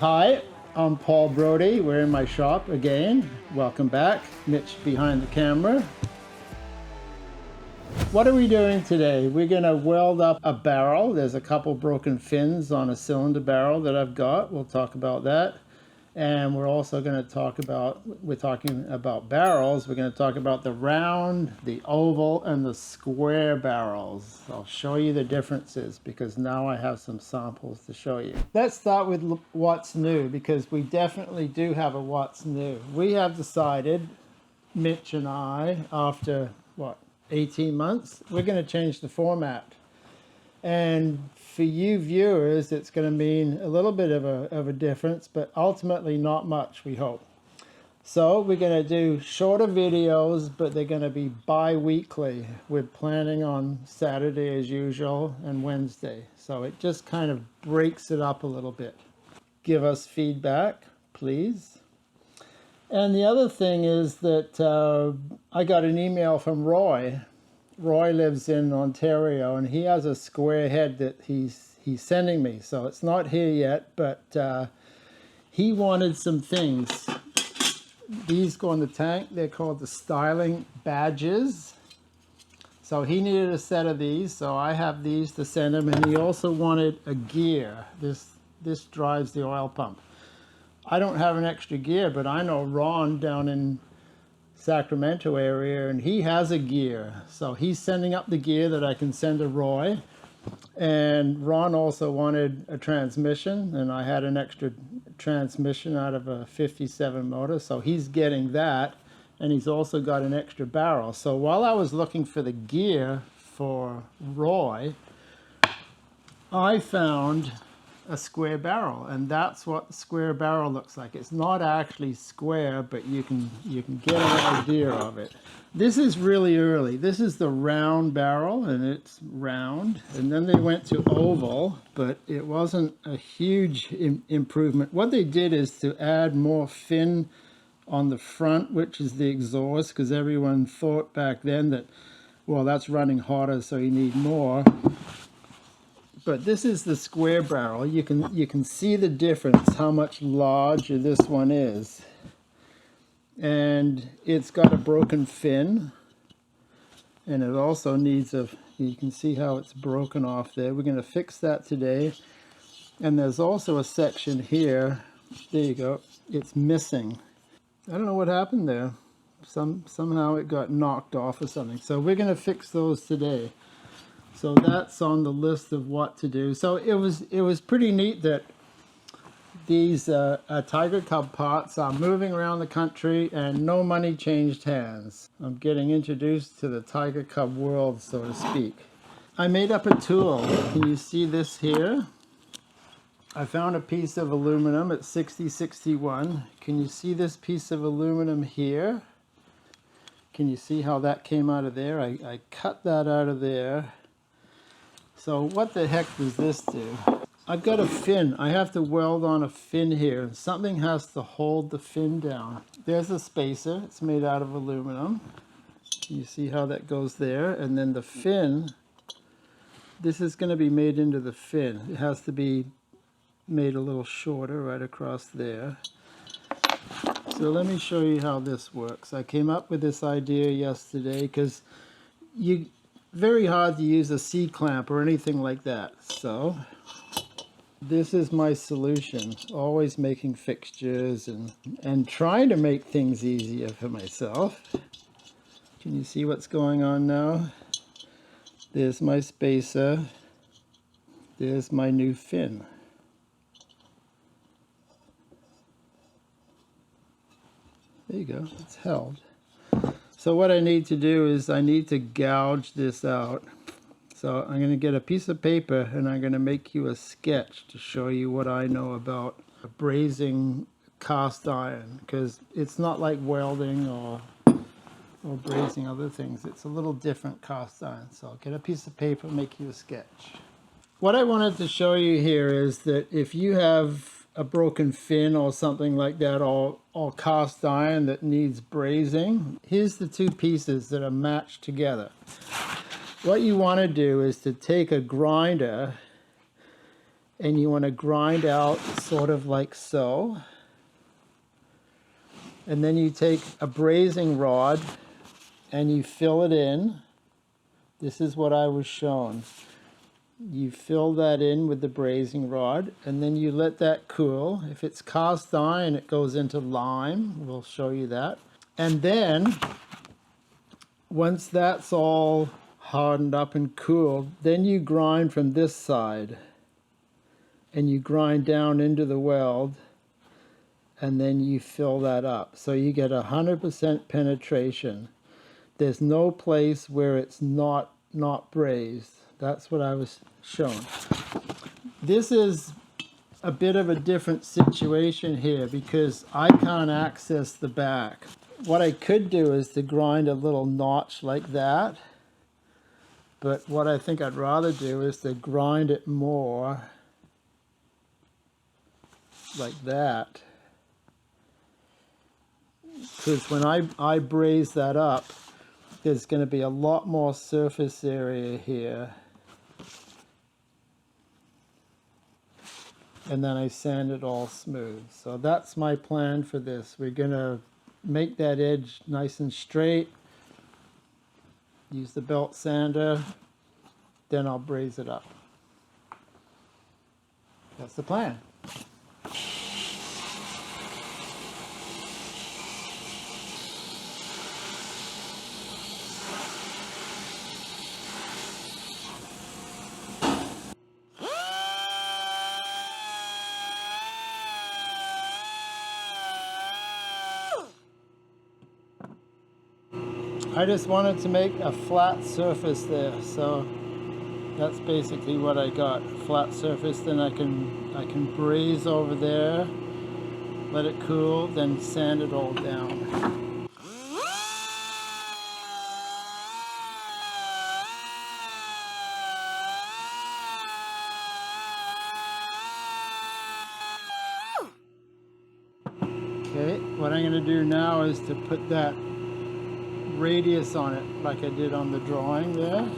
Hi, I'm Paul Brodie. We're in my shop again. Welcome back. Mitch behind the camera. What are we doing today? We're going to weld up a barrel. There's a couple broken fins on a cylinder barrel that I've got. We'll talk about that. And we're also going to talk about, we're talking about barrels. We're going to talk about the round, the oval, and the square barrels. I'll show you the differences because now I have some samples to show you. Let's start with what's new, because we definitely do have a what's new. We have decided, Mitch and I, after what, 18 months, we're going to change the format. And for you viewers, it's going to mean a little bit of a difference, but ultimately not much, we hope. So we're going to do shorter videos, but they're going to be bi-weekly. We're planning on Saturday as usual and Wednesday. So it just kind of breaks it up a little bit. Give us feedback, please. And the other thing is that I got an email from Roy. Roy lives in Ontario, and he has a square head that he's sending me. So it's not here yet, but he wanted some things. These go in the tank. They're called the styling badges. So he needed a set of these, so I have these to send him. And he also wanted a gear. This drives the oil pump. I don't have an extra gear, but I know Ron down in Sacramento area, and he has a gear, so he's sending up the gear that I can send to Roy. And Ron also wanted a transmission, and I had an extra transmission out of a 57 motor, so he's getting that, and he's also got an extra barrel. So while I was looking for the gear for Roy, I found a square barrel, and that's what the square barrel looks like. It's not actually square, but you can get an idea of it. This is really early. This is the round barrel, and it's round, and then they went to oval, but it wasn't a huge improvement. What they did is to add more fin on the front, which is the exhaust, because everyone thought back then that, well, that's running hotter, so you need more. But this is the square barrel. You can see the difference, how much larger this one is. And it's got a broken fin. And it also needs you can see how it's broken off there. We're going to fix that today. And there's also a section here. There you go. It's missing. I don't know what happened there. Somehow it got knocked off or something. So we're going to fix those today. So that's on the list of what to do. So it was pretty neat that these Tiger Cub parts are moving around the country and no money changed hands. I'm getting introduced to the Tiger Cub world, so to speak. I made up a tool. Can you see this here? I found a piece of aluminum at 6061. Can you see this piece of aluminum here? Can you see how that came out of there? I cut that out of there. So what the heck does this do? I've got a fin. I have to weld on a fin here. Something has to hold the fin down. There's a spacer. It's made out of aluminum. You see how that goes there? And then the fin, this is going to be made into the fin. It has to be made a little shorter right across there. So let me show you how this works. I came up with this idea yesterday because very hard to use a C-clamp or anything like that. So this is my solution. Always making fixtures and trying to make things easier for myself. Can you see what's going on now? There's my spacer. There's my new fin. There you go. It's held. So what I need to do is I need to gouge this out. So I'm going to get a piece of paper and I'm going to make you a sketch to show you what I know about brazing cast iron, because it's not like welding or brazing other things. It's a little different cast iron. So I'll get a piece of paper and make you a sketch. What I wanted to show you here is that if you have a broken fin or something like that, or cast iron that needs brazing, here's the two pieces that are matched together. What you want to do is to take a grinder and you want to grind out sort of like so. And then you take a brazing rod and you fill it in. This is what I was shown. You fill that in with the brazing rod, and then you let that cool. If it's cast iron, it goes into lime. We'll show you that. And then, once that's all hardened up and cooled, then you grind from this side. And you grind down into the weld, and then you fill that up. So you get 100% penetration. There's no place where it's not brazed. That's what I was shown. This is a bit of a different situation here because I can't access the back. What I could do is to grind a little notch like that, but what I think I'd rather do is to grind it more like that, because when I braze that up, there's going to be a lot more surface area here. And then I sand it all smooth. So that's my plan for this. We're going to make that edge nice and straight, use the belt sander, then I'll braze it up. That's the plan. I just wanted to make a flat surface there, so that's basically what I got. Flat surface, then I can braze over there, let it cool, then sand it all down. Okay, what I'm going to do now is to put that radius on it like I did on the drawing there.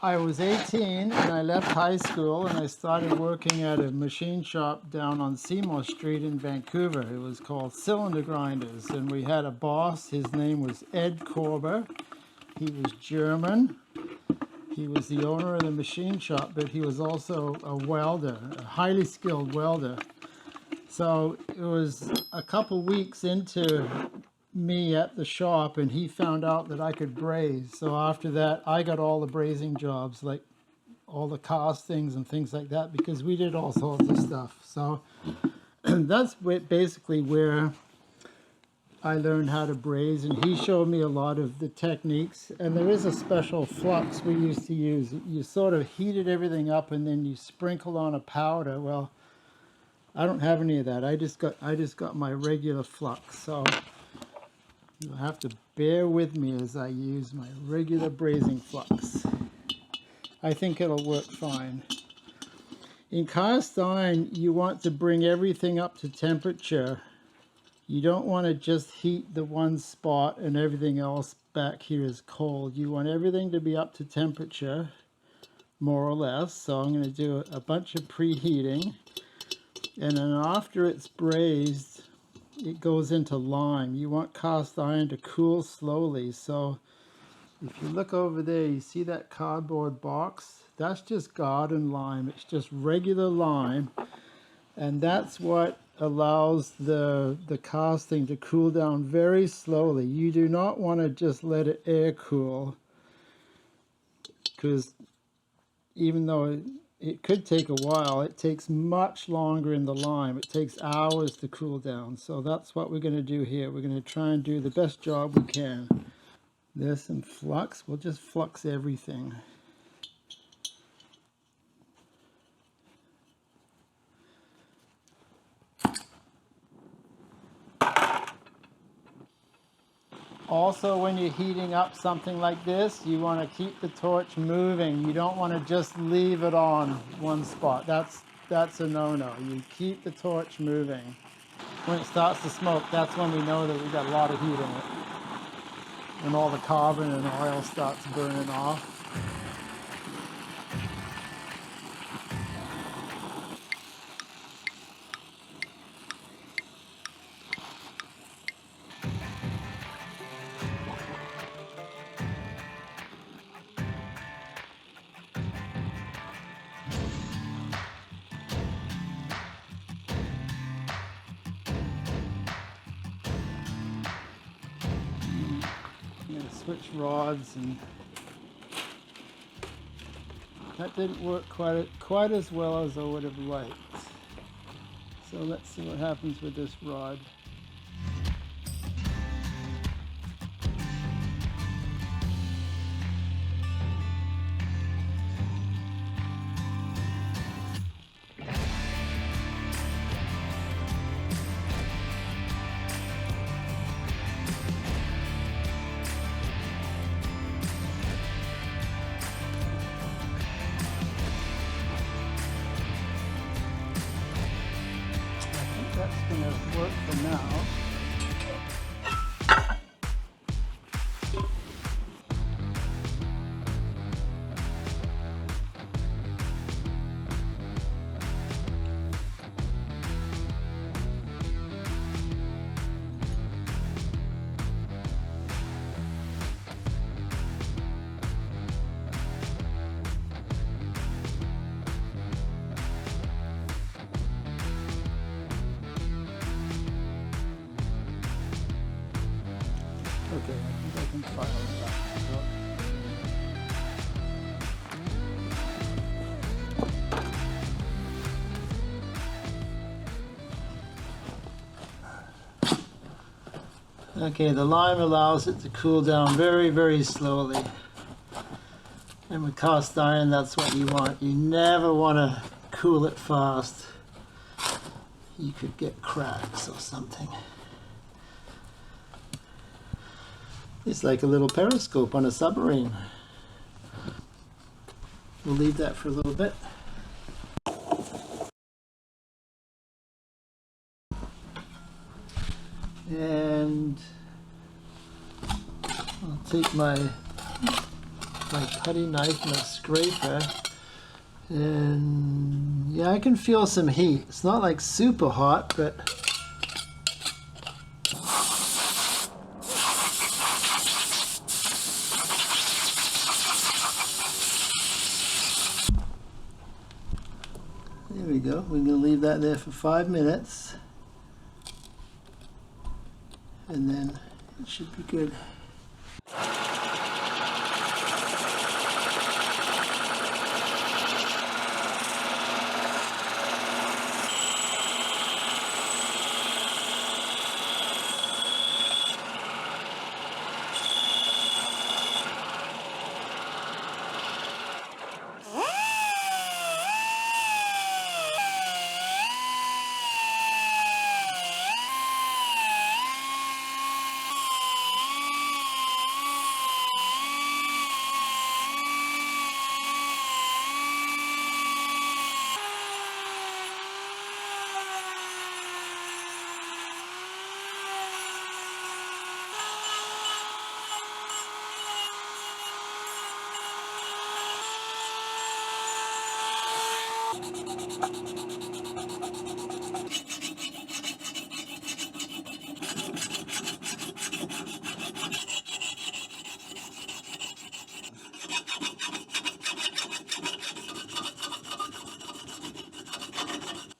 I was 18 and I left high school and I started working at a machine shop down on Seymour Street in Vancouver. It was called Cylinder Grinders, and we had a boss. His name was Ed Korber. He was German. He was the owner of the machine shop, but he was also a welder, a highly skilled welder. So it was a couple weeks into me at the shop and he found out that I could braze. So after that I got all the brazing jobs, like all the castings and things like that, because we did all sorts of stuff. So that's basically where I learned how to braze, and he showed me a lot of the techniques. And there is a special flux we used to use. You sort of heated everything up and then you sprinkled on a powder. Well, I don't have any of that. I just got my regular flux. So you'll have to bear with me as I use my regular brazing flux. I think it'll work fine. In cast iron, you want to bring everything up to temperature. You don't want to just heat the one spot and everything else back here is cold. You want everything to be up to temperature, more or less. So I'm going to do a bunch of preheating. And then after it's brazed, it goes into lime. You want cast iron to cool slowly. So if you look over there, you see that cardboard box? That's just garden lime. It's just regular lime. And that's what allows the casting to cool down very slowly. You do not want to just let it air cool, because even though it could take a while, it takes much longer in the lime. It takes hours to cool down. So that's what we're going to do here. We're going to try and do the best job we can. There's some flux. We'll just flux everything. Also, when you're heating up something like this, you want to keep the torch moving. You don't want to just leave it on one spot. That's a no-no. You keep the torch moving. When it starts to smoke, that's when we know that we've got a lot of heat in it. When all the carbon and oil starts burning off. I'm going to switch rods, and that didn't work quite as well as I would have liked. So let's see what happens with this rod. That's going to work for now. Okay, I think I can file it back. Okay, the lime allows it to cool down very, very slowly. And with cast iron, that's what you want. You never want to cool it fast. You could get cracks or something. It's like a little periscope on a submarine. We'll leave that for a little bit. And I'll take my putty knife and a scraper, and yeah, I can feel some heat. It's not like super hot, but there we go. We're going to leave that there for 5 minutes, and then it should be good.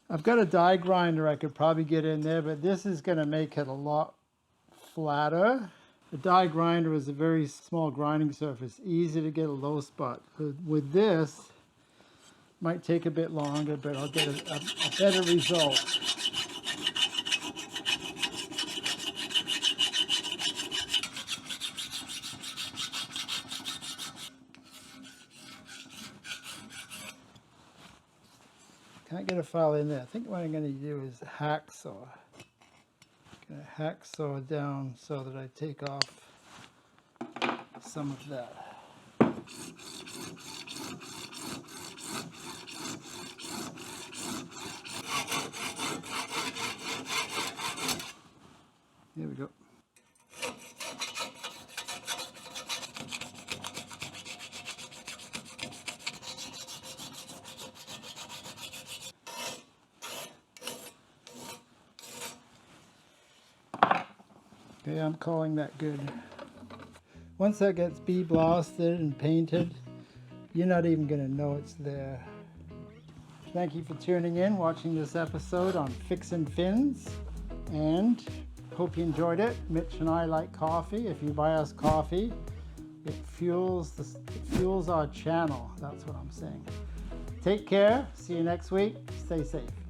I've got a die grinder I could probably get in there, but this is going to make it a lot flatter. The die grinder is a very small grinding surface, easy to get a low spot. With this, might take a bit longer, but I'll get a better result. Can't get a file in there. I think what I'm going to do is hacksaw. I'm going to hacksaw down so that I take off some of that. Here we go. Okay, I'm calling that good. Once that gets bee blasted and painted, you're not even going to know it's there. Thank you for tuning in, watching this episode on Fixin' Fins, and hope you enjoyed it. Mitch and I like coffee. If you buy us coffee, it fuels our channel. That's what I'm saying. Take care. See you next week. Stay safe.